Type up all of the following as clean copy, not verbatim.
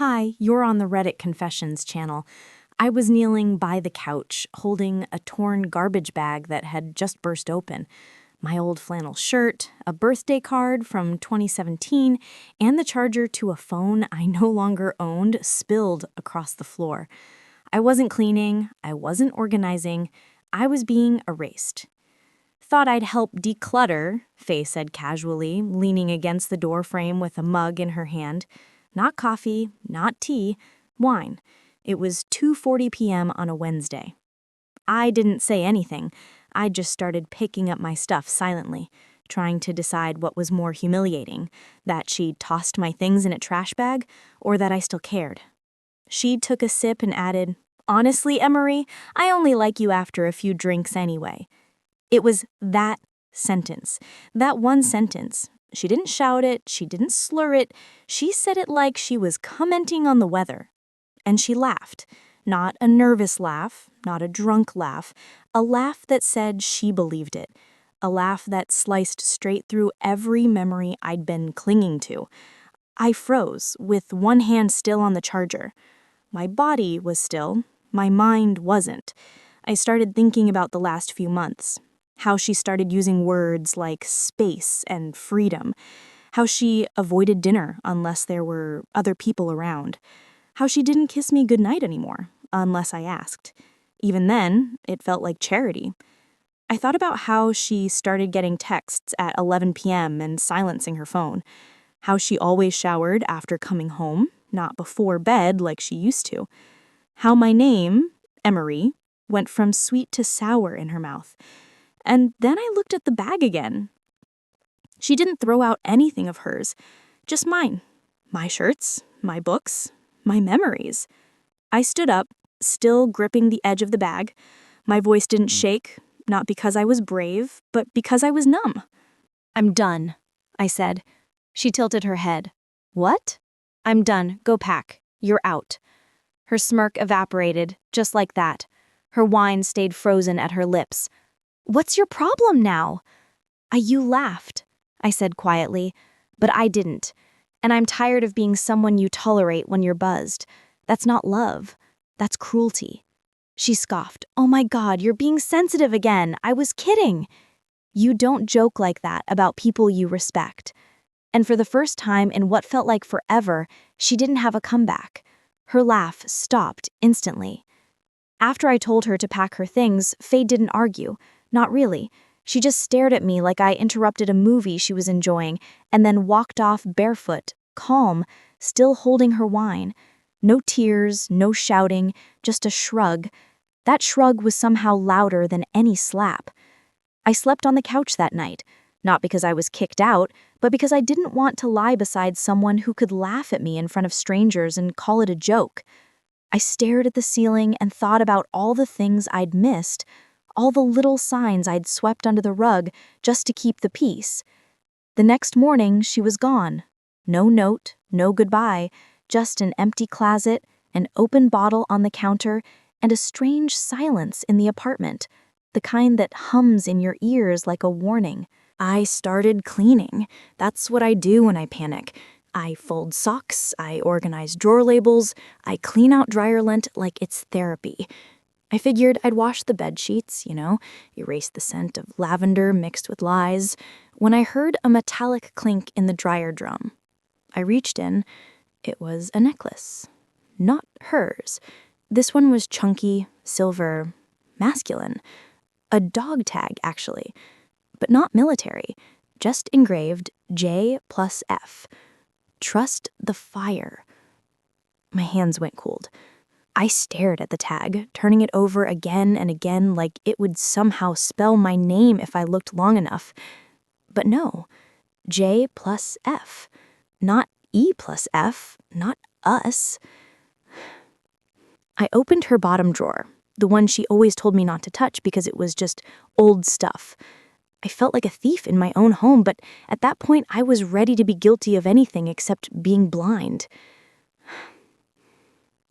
Hi, you're on the Reddit Confessions channel. I was kneeling by the couch, holding a torn garbage bag that had just burst open. My old flannel shirt, a birthday card from 2017, and the charger to a phone I no longer owned spilled across the floor. I wasn't cleaning, I wasn't organizing, I was being erased. Thought I'd help declutter, Faye said casually, leaning against the door frame with a mug in her hand. Not coffee, not tea, wine. It was 2:40 p.m. on a Wednesday. I didn't say anything. I just started picking up my stuff silently, trying to decide what was more humiliating, that she'd tossed my things in a trash bag, or that I still cared. She took a sip and added, "Honestly, Emery, I only like you after a few drinks anyway." It was that sentence, that one sentence. She didn't shout it, she didn't slur it, she said it like she was commenting on the weather. And she laughed. Not a nervous laugh, not a drunk laugh, a laugh that said she believed it, a laugh that sliced straight through every memory I'd been clinging to. I froze, with one hand still on the charger. My body was still, my mind wasn't. I started thinking about the last few months. How she started using words like space and freedom. How she avoided dinner unless there were other people around. How she didn't kiss me goodnight anymore, unless I asked. Even then, it felt like charity. I thought about how she started getting texts at 11 p.m. and silencing her phone. How she always showered after coming home, not before bed like she used to. How my name, Emery, went from sweet to sour in her mouth. And then I looked at the bag again. She didn't throw out anything of hers, just mine. My shirts, my books, my memories. I stood up, still gripping the edge of the bag. My voice didn't shake, not because I was brave, but because I was numb. "I'm done," I said. She tilted her head. "What?" "I'm done. Go pack. You're out." Her smirk evaporated, just like that. Her wine stayed frozen at her lips. "What's your problem now?" You laughed," I said quietly, "but I didn't. And I'm tired of being someone you tolerate when you're buzzed. That's not love. That's cruelty." She scoffed. "Oh my God, you're being sensitive again. I was kidding." "You don't joke like that about people you respect." And for the first time in what felt like forever, she didn't have a comeback. Her laugh stopped instantly. After I told her to pack her things, Faye didn't argue. Not really. She just stared at me like I interrupted a movie she was enjoying and then walked off barefoot, calm, still holding her wine. No tears, no shouting, just a shrug. That shrug was somehow louder than any slap. I slept on the couch that night, not because I was kicked out, but because I didn't want to lie beside someone who could laugh at me in front of strangers and call it a joke. I stared at the ceiling and thought about all the things I'd missed, all the little signs I'd swept under the rug just to keep the peace. The next morning, she was gone. No note, no goodbye, just an empty closet, an open bottle on the counter, and a strange silence in the apartment, the kind that hums in your ears like a warning. I started cleaning. That's what I do when I panic. I fold socks, I organize drawer labels, I clean out dryer lint like it's therapy. I figured I'd wash the bed sheets, erase the scent of lavender mixed with lies, when I heard a metallic clink in the dryer drum. I reached in. It was a necklace. Not hers. This one was chunky, silver, masculine. A dog tag, actually. But not military. Just engraved J+F. Trust the fire. My hands went cold. I stared at the tag, turning it over again and again like it would somehow spell my name if I looked long enough. But no, J+F. Not E+F, not us. I opened her bottom drawer, the one she always told me not to touch because it was just old stuff. I felt like a thief in my own home, but at that point I was ready to be guilty of anything except being blind.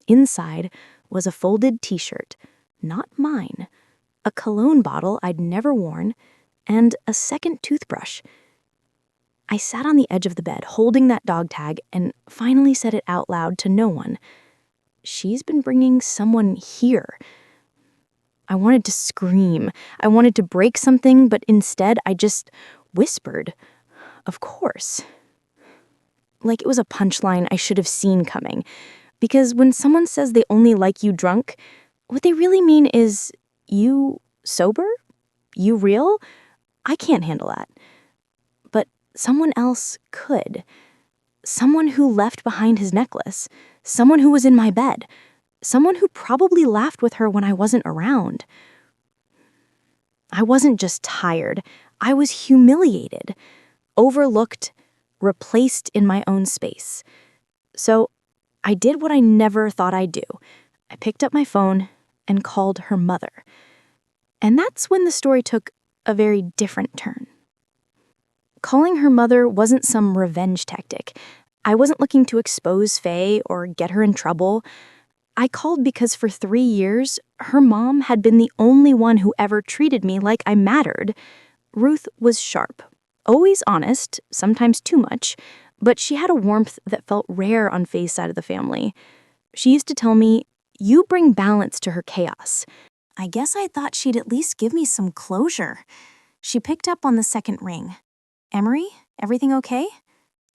Inside was a folded t-shirt, not mine, a cologne bottle I'd never worn, and a second toothbrush. I sat on the edge of the bed, holding that dog tag, and finally said it out loud to no one. She's been bringing someone here. I wanted to scream. I wanted to break something, but instead I just whispered, "Of course." Like it was a punchline I should have seen coming. Because when someone says they only like you drunk, what they really mean is, you sober? You real? I can't handle that. But someone else could. Someone who left behind his necklace. Someone who was in my bed. Someone who probably laughed with her when I wasn't around. I wasn't just tired. I was humiliated, overlooked, replaced in my own space. So I did what I never thought I'd do. I picked up my phone and called her mother. And that's when the story took a very different turn. Calling her mother wasn't some revenge tactic. I wasn't looking to expose Faye or get her in trouble. I called because for 3 years, her mom had been the only one who ever treated me like I mattered. Ruth was sharp, always honest, sometimes too much, but she had a warmth that felt rare on Faye's side of the family. She used to tell me, "You bring balance to her chaos." I guess I thought she'd at least give me some closure. She picked up on the second ring. "Emery, everything okay?"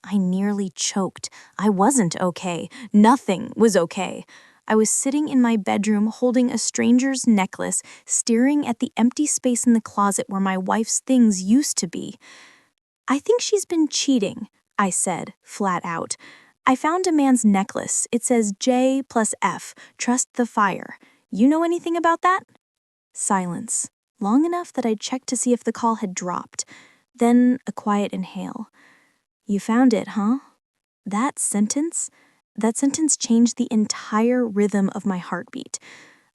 I nearly choked. I wasn't okay. Nothing was okay. I was sitting in my bedroom holding a stranger's necklace, staring at the empty space in the closet where my wife's things used to be. "I think she's been cheating," I said, flat out. "I found a man's necklace. It says J plus F, trust the fire. You know anything about that?" Silence, long enough that I checked to see if the call had dropped. Then a quiet inhale. "You found it, huh?" That sentence changed the entire rhythm of my heartbeat.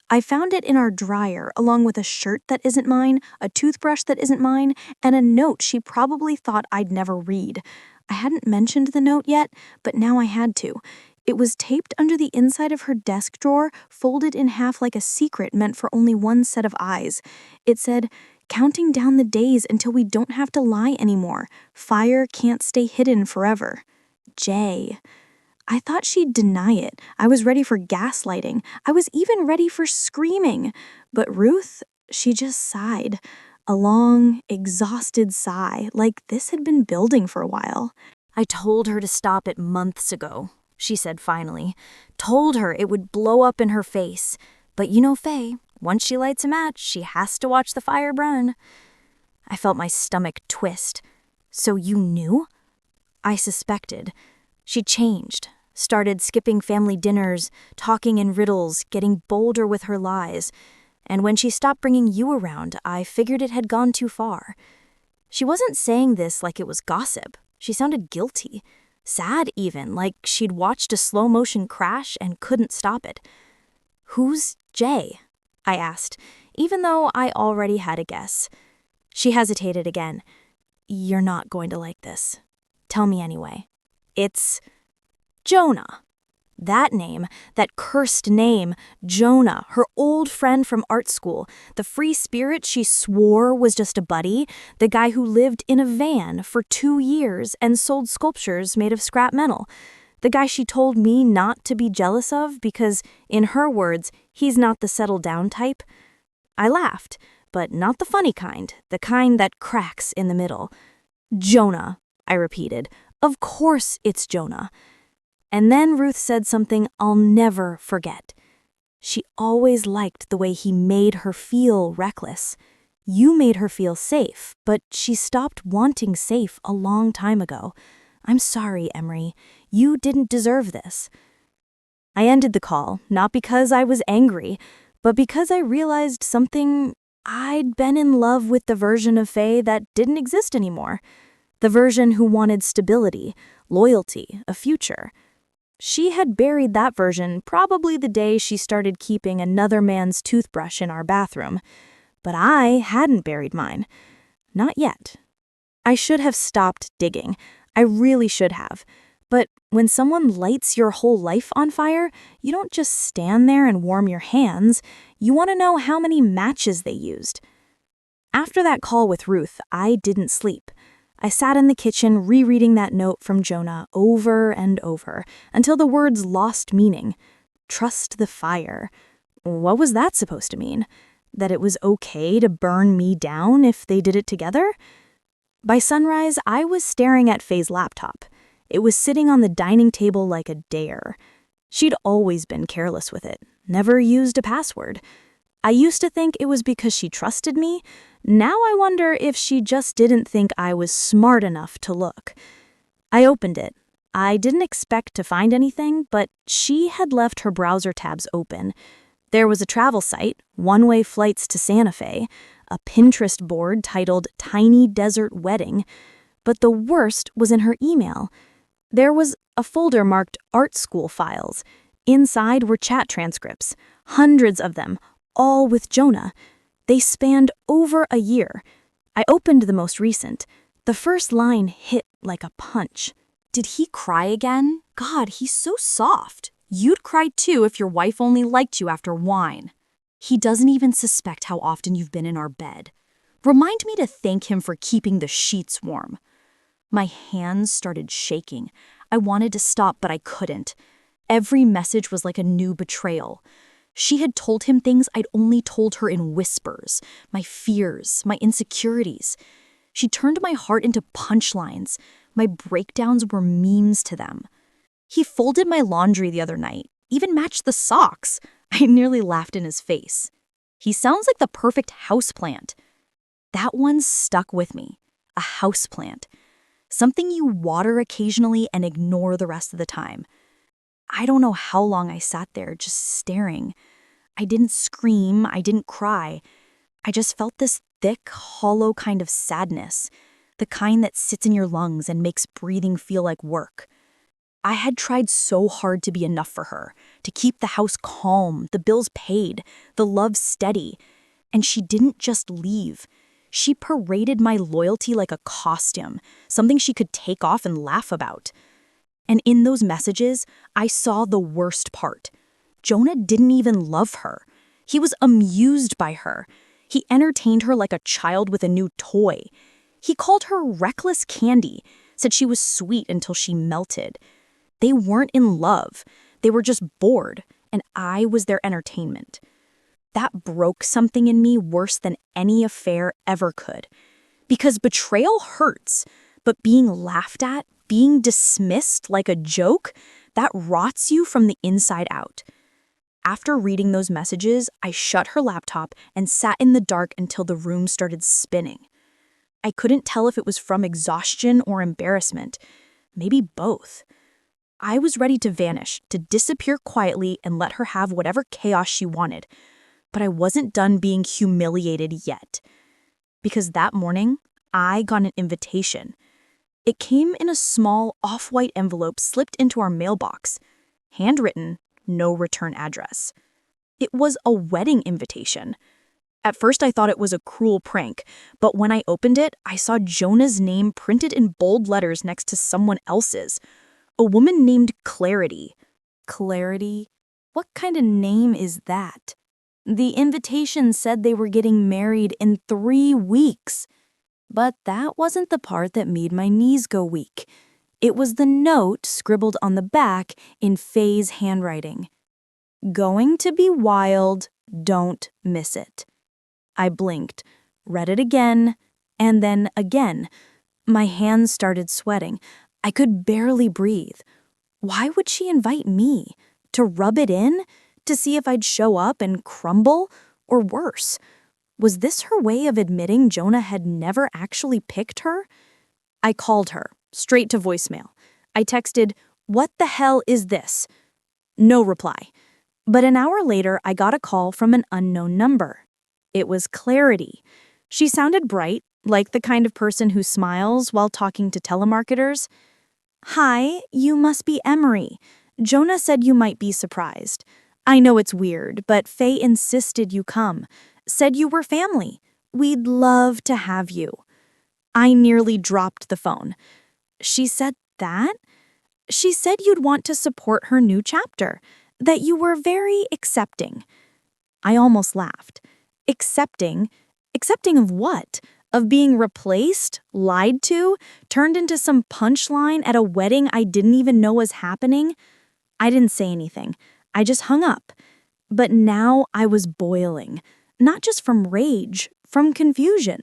I found it in our dryer, along with a shirt that isn't mine, a toothbrush that isn't mine, and a note she probably thought I'd never read. I hadn't mentioned the note yet, but now I had to. It was taped under the inside of her desk drawer, folded in half like a secret meant for only one set of eyes. It said, "Counting down the days until we don't have to lie anymore. Fire can't stay hidden forever. Jay." I thought she'd deny it. I was ready for gaslighting. I was even ready for screaming. But Ruth, she just sighed. A long, exhausted sigh, like this had been building for a while. "I told her to stop it months ago," she said finally. "Told her it would blow up in her face. But you know Faye, once she lights a match, she has to watch the fire burn." I felt my stomach twist. "So you knew?" I suspected. She changed, started skipping family dinners, talking in riddles, getting bolder with her lies. And when she stopped bringing you around, I figured it had gone too far. She wasn't saying this like it was gossip. She sounded guilty, sad even, like she'd watched a slow-motion crash and couldn't stop it. "Who's Jay?" I asked, even though I already had a guess. She hesitated again. "You're not going to like this. Tell me anyway. It's Jonah." That name, that cursed name, Jonah, her old friend from art school, the free spirit she swore was just a buddy, the guy who lived in a van for 2 years and sold sculptures made of scrap metal, the guy she told me not to be jealous of because, in her words, he's not the settle-down type. I laughed, but not the funny kind, the kind that cracks in the middle. "Jonah," I repeated. "Of course it's Jonah." And then Ruth said something I'll never forget. She always liked the way he made her feel reckless. You made her feel safe, but she stopped wanting safe a long time ago. I'm sorry, Emery. You didn't deserve this. I ended the call, not because I was angry, but because I realized something. I'd been in love with the version of Faye that didn't exist anymore. The version who wanted stability, loyalty, a future. She had buried that version probably the day she started keeping another man's toothbrush in our bathroom. But I hadn't buried mine. Not yet. I should have stopped digging. I really should have. But when someone lights your whole life on fire, you don't just stand there and warm your hands. You want to know how many matches they used. After that call with Ruth, I didn't sleep. I sat in the kitchen rereading that note from Jonah over and over until the words lost meaning. Trust the fire. What was that supposed to mean? That it was okay to burn me down if they did it together? By sunrise, I was staring at Faye's laptop. It was sitting on the dining table like a dare. She'd always been careless with it, never used a password. I used to think it was because she trusted me. Now I wonder if she just didn't think I was smart enough to look. I opened it. I didn't expect to find anything, but she had left her browser tabs open. There was a travel site, one-way flights to Santa Fe, a Pinterest board titled Tiny Desert Wedding, but the worst was in her email. There was a folder marked Art School Files. Inside were chat transcripts, hundreds of them, all with Jonah. They spanned over a year. I opened the most recent. The first line hit like a punch. Did he cry again? God, he's so soft. You'd cry too if your wife only liked you after wine. He doesn't even suspect how often you've been in our bed. Remind me to thank him for keeping the sheets warm. My hands started shaking. I wanted to stop, but I couldn't. Every message was like a new betrayal. She had told him things I'd only told her in whispers, my fears, my insecurities. She turned my heart into punchlines. My breakdowns were memes to them. He folded my laundry the other night, even matched the socks. I nearly laughed in his face. He sounds like the perfect houseplant. That one stuck with me. A houseplant. Something you water occasionally and ignore the rest of the time. I don't know how long I sat there just staring. I didn't scream, I didn't cry. I just felt this thick, hollow kind of sadness, the kind that sits in your lungs and makes breathing feel like work. I had tried so hard to be enough for her, to keep the house calm, the bills paid, the love steady. And she didn't just leave. She paraded my loyalty like a costume, something she could take off and laugh about. And in those messages, I saw the worst part. Jonah didn't even love her. He was amused by her. He entertained her like a child with a new toy. He called her reckless candy, said she was sweet until she melted. They weren't in love. They were just bored, and I was their entertainment. That broke something in me worse than any affair ever could. Because betrayal hurts, but being laughed at, being dismissed like a joke, that rots you from the inside out. After reading those messages, I shut her laptop and sat in the dark until the room started spinning. I couldn't tell if it was from exhaustion or embarrassment. Maybe both. I was ready to vanish, to disappear quietly and let her have whatever chaos she wanted. But I wasn't done being humiliated yet. Because that morning, I got an invitation. It came in a small off-white envelope slipped into our mailbox. Handwritten, no return address. It was a wedding invitation. At first I thought it was a cruel prank, but when I opened it, I saw Jonah's name printed in bold letters next to someone else's. A woman named Clarity. Clarity? What kind of name is that? The invitation said they were getting married in 3 weeks. But that wasn't the part that made my knees go weak. It was the note scribbled on the back in Faye's handwriting. Going to be wild, don't miss it. I blinked, read it again, and then again. My hands started sweating. I could barely breathe. Why would she invite me? To rub it in? To see if I'd show up and crumble? Or worse? Was this her way of admitting Jonah had never actually picked her? I called her, straight to voicemail. I texted, "What the hell is this?" No reply. But an hour later, I got a call from an unknown number. It was Clarity. She sounded bright, like the kind of person who smiles while talking to telemarketers. "Hi, you must be Emery. Jonah said you might be surprised. I know it's weird, but Faye insisted you come. Said you were family. We'd love to have you." I nearly dropped the phone. She said that? She said you'd want to support her new chapter, that you were very accepting. I almost laughed. Accepting? Accepting of what? Of being replaced, lied to, turned into some punchline at a wedding I didn't even know was happening? I didn't say anything. I just hung up. But now I was boiling, not just from rage, from confusion.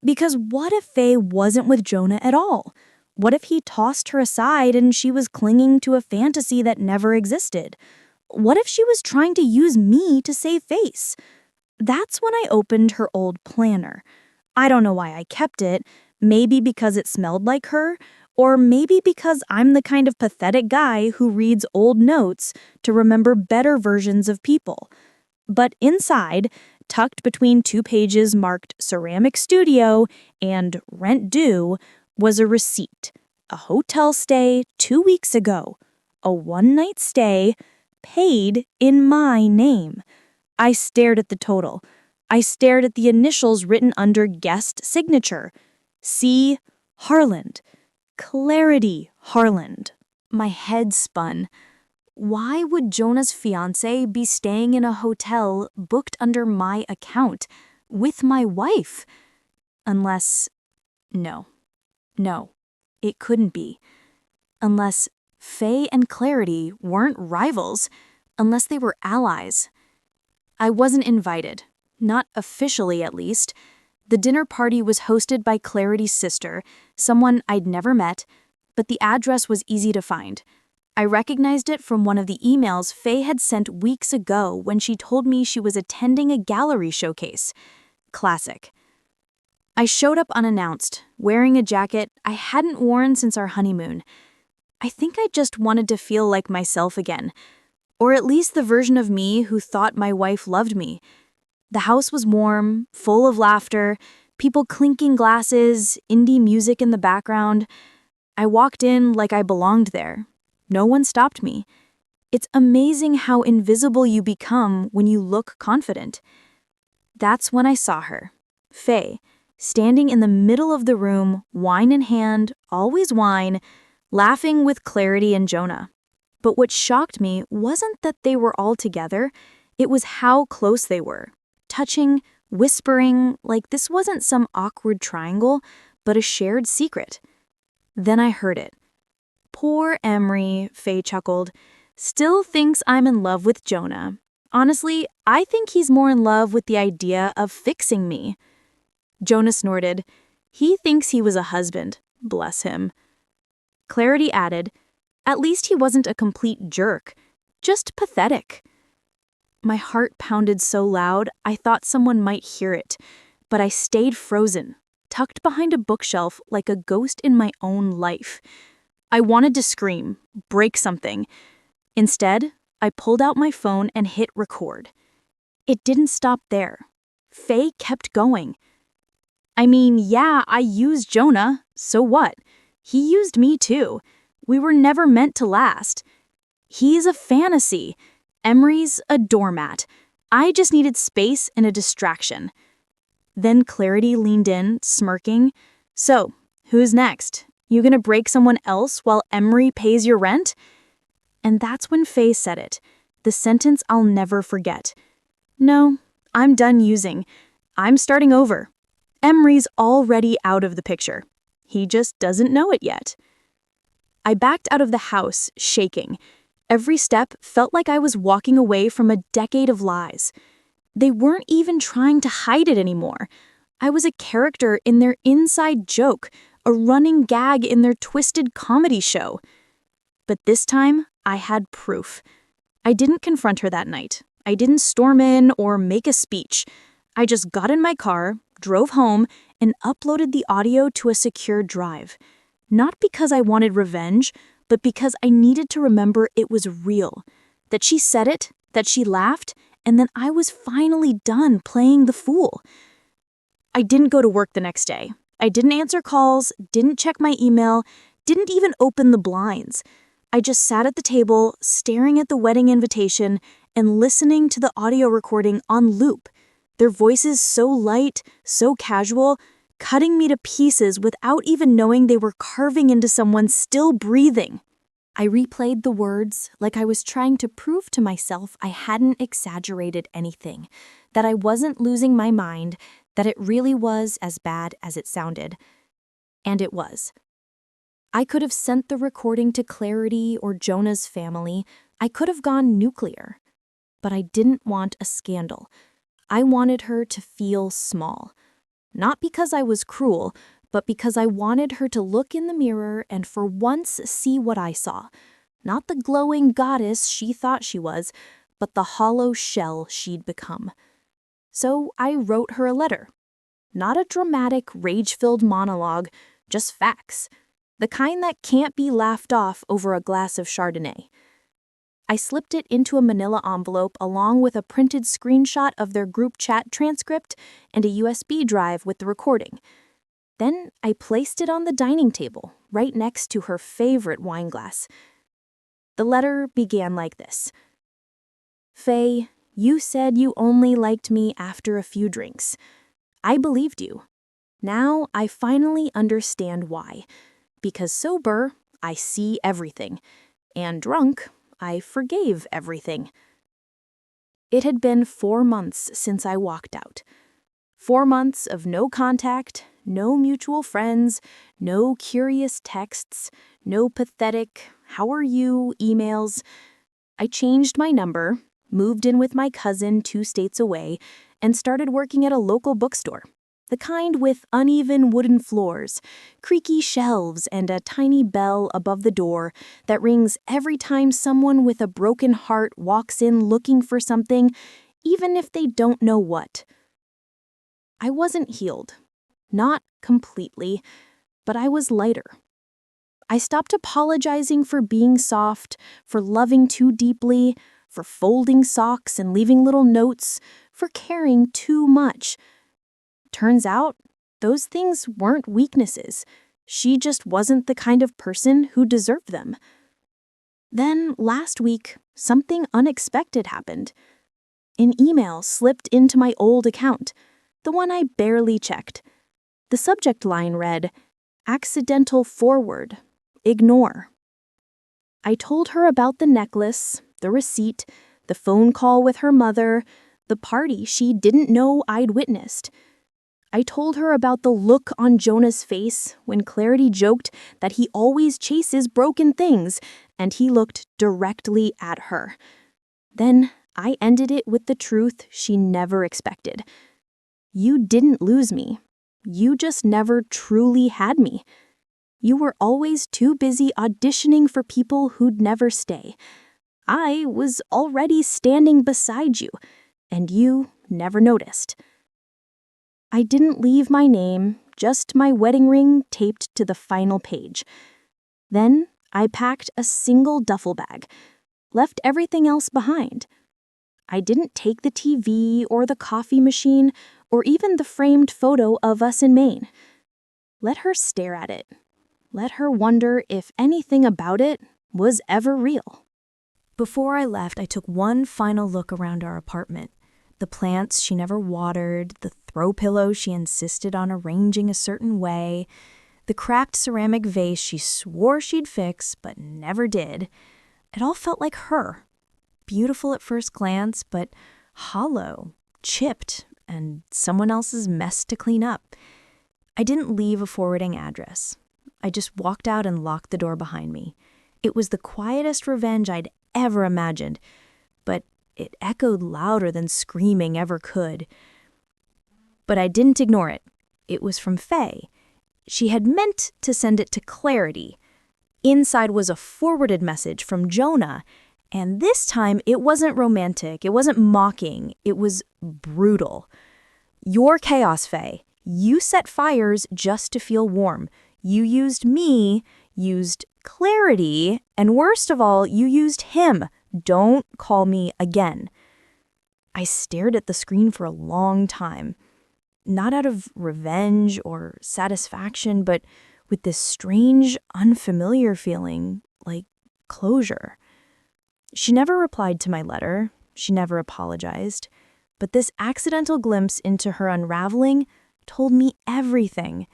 Because what if Faye wasn't with Jonah at all? What if he tossed her aside and she was clinging to a fantasy that never existed? What if she was trying to use me to save face? That's when I opened her old planner. I don't know why I kept it, maybe because it smelled like her, or maybe because I'm the kind of pathetic guy who reads old notes to remember better versions of people. But inside, tucked between 2 pages marked Ceramic Studio and Rent Due, was a receipt. A hotel stay 2 weeks ago. A one-night stay, paid in my name. I stared at the total. I stared at the initials written under guest signature. C. Harland. Clarity Harland. My head spun. Why would Jonah's fiancé be staying in a hotel booked under my account with my wife? Unless... No, it couldn't be. Unless Faye and Clarity weren't rivals, unless they were allies. I wasn't invited, not officially at least. The dinner party was hosted by Clarity's sister, someone I'd never met, but the address was easy to find. I recognized it from one of the emails Faye had sent weeks ago when she told me she was attending a gallery showcase. Classic. I showed up unannounced, wearing a jacket I hadn't worn since our honeymoon. I think I just wanted to feel like myself again, or at least the version of me who thought my wife loved me. The house was warm, full of laughter, people clinking glasses, indie music in the background. I walked in like I belonged there. No one stopped me. It's amazing how invisible you become when you look confident. That's when I saw her, Faye, standing in the middle of the room, wine in hand, always wine, laughing with Clarity and Jonah. But what shocked me wasn't that they were all together, it was how close they were. Touching, whispering, like this wasn't some awkward triangle, but a shared secret. Then I heard it. Poor Emery, Faye chuckled, still thinks I'm in love with Jonah. Honestly, I think he's more in love with the idea of fixing me. Jonah snorted. He thinks he was a husband. Bless him. Clarity added, at least he wasn't a complete jerk. Just pathetic. My heart pounded so loud I thought someone might hear it, but I stayed frozen, tucked behind a bookshelf like a ghost in my own life. I wanted to scream, break something. Instead, I pulled out my phone and hit record. It didn't stop there. Faye kept going. I mean, yeah, I used Jonah, so what? He used me too. We were never meant to last. He's a fantasy. Emery's a doormat. I just needed space and a distraction. Then Clarity leaned in, smirking. So, who's next? You gonna break someone else while Emery pays your rent? And that's when Faye said it, the sentence I'll never forget. No, I'm done using. I'm starting over. Emery's already out of the picture. He just doesn't know it yet. I backed out of the house, shaking. Every step felt like I was walking away from a decade of lies. They weren't even trying to hide it anymore. I was a character in their inside joke, a running gag in their twisted comedy show. But this time, I had proof. I didn't confront her that night. I didn't storm in or make a speech. I just got in my car, drove home, and uploaded the audio to a secure drive. Not because I wanted revenge, but because I needed to remember it was real. That she said it, that she laughed, and then I was finally done playing the fool. I didn't go to work the next day. I didn't answer calls, didn't check my email, didn't even open the blinds. I just sat at the table, staring at the wedding invitation and listening to the audio recording on loop. Their voices so light, so casual, cutting me to pieces without even knowing they were carving into someone still breathing. I replayed the words like I was trying to prove to myself I hadn't exaggerated anything, that I wasn't losing my mind, that it really was as bad as it sounded. And it was. I could have sent the recording to Clarity or Jonah's family. I could have gone nuclear. But I didn't want a scandal. I wanted her to feel small. Not because I was cruel, but because I wanted her to look in the mirror and for once see what I saw. Not the glowing goddess she thought she was, but the hollow shell she'd become. So I wrote her a letter. Not a dramatic, rage-filled monologue, just facts. The kind that can't be laughed off over a glass of Chardonnay. I slipped it into a manila envelope along with a printed screenshot of their group chat transcript and a USB drive with the recording. Then I placed it on the dining table, right next to her favorite wine glass. The letter began like this. Faye, you said you only liked me after a few drinks. I believed you. Now I finally understand why. Because sober, I see everything. And drunk, I forgave everything. It had been 4 months since I walked out. 4 months of no contact, no mutual friends, no curious texts, no pathetic, how are you, emails. I changed my number, moved in with my cousin 2 states away, and started working at a local bookstore. The kind with uneven wooden floors, creaky shelves, and a tiny bell above the door that rings every time someone with a broken heart walks in looking for something, even if they don't know what. I wasn't healed. Not completely, but I was lighter. I stopped apologizing for being soft, for loving too deeply, for folding socks and leaving little notes, for caring too much. Turns out, those things weren't weaknesses. She just wasn't the kind of person who deserved them. Then, last week, something unexpected happened. An email slipped into my old account, the one I barely checked. The subject line read, "Accidental forward. Ignore." I told her about the necklace, the receipt, the phone call with her mother, the party she didn't know I'd witnessed. I told her about the look on Jonah's face when Clarity joked that he always chases broken things, and he looked directly at her. Then I ended it with the truth she never expected. You didn't lose me. You just never truly had me. You were always too busy auditioning for people who'd never stay. I was already standing beside you, and you never noticed. I didn't leave my name, just my wedding ring taped to the final page. Then I packed a single duffel bag, left everything else behind. I didn't take the TV or the coffee machine or even the framed photo of us in Maine. Let her stare at it. Let her wonder if anything about it was ever real. Before I left, I took one final look around our apartment. The plants she never watered, the throw pillow she insisted on arranging a certain way, the cracked ceramic vase she swore she'd fix but never did. It all felt like her. Beautiful at first glance, but hollow, chipped, and someone else's mess to clean up. I didn't leave a forwarding address. I just walked out and locked the door behind me. It was the quietest revenge I'd ever imagined, but it echoed louder than screaming ever could. But I didn't ignore it. It was from Faye. She had meant to send it to Clarity. Inside was a forwarded message from Jonah, and this time it wasn't romantic, it wasn't mocking, it was brutal. Your chaos, Faye. You set fires just to feel warm. You used me, used Clarity, and worst of all, you used him. Don't call me again. I stared at the screen for a long time, not out of revenge or satisfaction, but with this strange, unfamiliar feeling like closure. She never replied to my letter. She never apologized. But this accidental glimpse into her unraveling told me everything.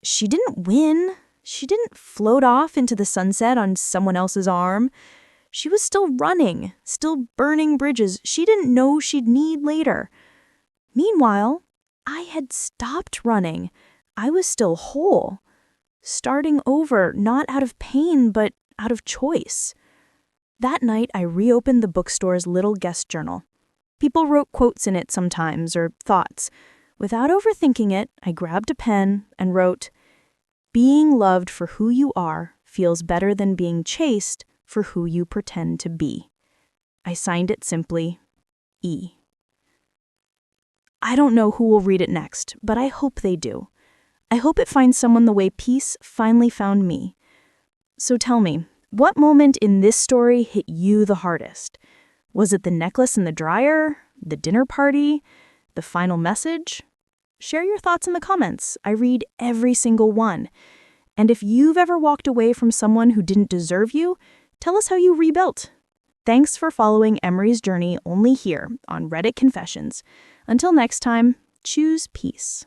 She didn't win. She didn't float off into the sunset on someone else's arm. She was still running, still burning bridges she didn't know she'd need later. Meanwhile, I had stopped running. I was still whole. Starting over, not out of pain, but out of choice. That night, I reopened the bookstore's little guest journal. People wrote quotes in it sometimes, or thoughts. Without overthinking it, I grabbed a pen and wrote, "Being loved for who you are feels better than being chased for who you pretend to be." I signed it simply, E. I don't know who will read it next, but I hope they do. I hope it finds someone the way peace finally found me. So tell me, what moment in this story hit you the hardest? Was it the necklace in the dryer? The dinner party? The final message? Share your thoughts in the comments. I read every single one. And if you've ever walked away from someone who didn't deserve you, tell us how you rebuilt. Thanks for following Emery's journey only here on Reddit Confessions. Until next time, choose peace.